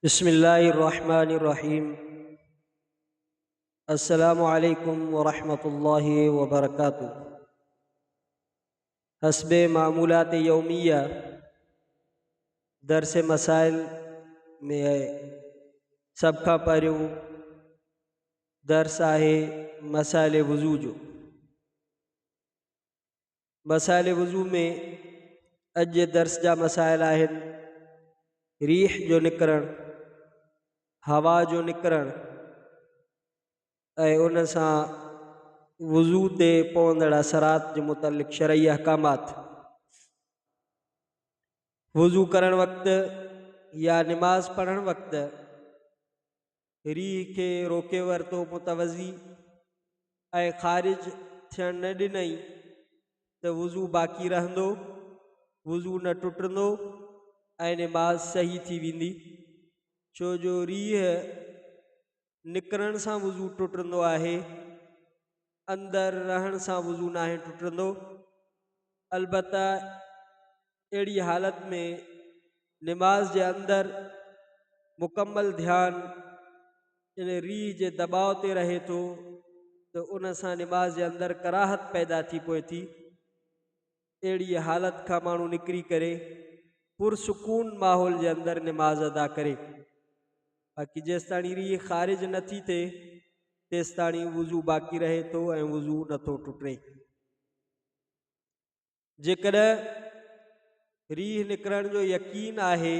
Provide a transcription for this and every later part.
बिस्मिल्लाहिर्रहमानिर्रहीम। अस्सलामु अलैकुम वरहमतुल्लाहि वबरकातुह। हस्बे मामूलात यौमिया दरस मसाइल में सब खां पहिरियों दर्स आहे मसाइल वज़ू जो। मसाइल वज़ू में अॼु जे दर्स जा मसाइल आहिनि रीह जो निकिरणु, हवा जो निकिरणु ऐं उन सां वज़ू ते पवंदड़ असरात जे मुतलिक़ शरई अहकामात। वज़ू करण वक़्तु या निमाज़ पढ़ण वक़्तु रीह खे रोके वरितो मुतवज़ी ऐं ख़ारिज थियण न ॾिनई त वज़ू बाक़ी रहंदो, वज़ू न टुटंदो ऐं निमाज़ सही थी वेंदी। छो जो रीह निकिरण सां वज़ू टुटंदो आहे, अंदरि रहण सां वज़ू नाहे टुटंदो। अलबत्ता अहिड़ी हालत में निमाज़ जे अंदरि मुकमल ध्यानु इन रीह जे दबाव ते रहे थो त उन सां निमाज़ जे अंदरि कराहत पैदा थी पए थी। अहिड़ी हालत खां माण्हू निकिरी करे पुरसुकून माहौल जे अंदरि निमाज़ अदा करे। बाक़ी जेसिताणी रीह ख़ारिज नथी थिए तेसिताणी वज़ू बाक़ी रहे थो ऐं वज़ू नथो टुटे। जेकॾहिं रीह निकिरण जो यकीन आहे,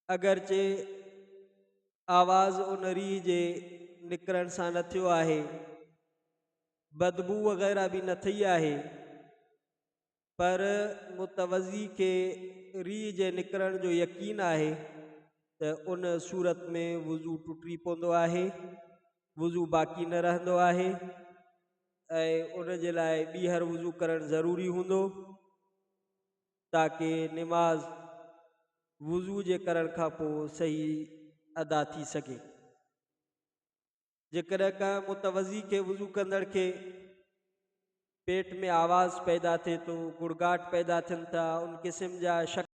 अगरचे आवाज़ उन रीह जे निकिरण सां न थियो आहे, बदबू वग़ैरह बि न थी आहे, पर मुतवज़ी खे रीह जे निकिरण जो यकीन आहे त उन सूरत में वज़ू टुटी पवंदो आहे, वज़ू बाक़ी न रहंदो आहे ऐं उन जे लाइ ॿीहर वज़ू करणु ज़रूरी हूंदो ताकी निमाज़ वज़ू जे करण खां पोइ सही अदा थी सघे। जेकॾहिं का मुतवज़ी खे वज़ू कंदड़ खे पेट में आवाज़ पैदा थिए थो, गुड़गाहट पैदा थियनि था, उन क़िस्म जा शक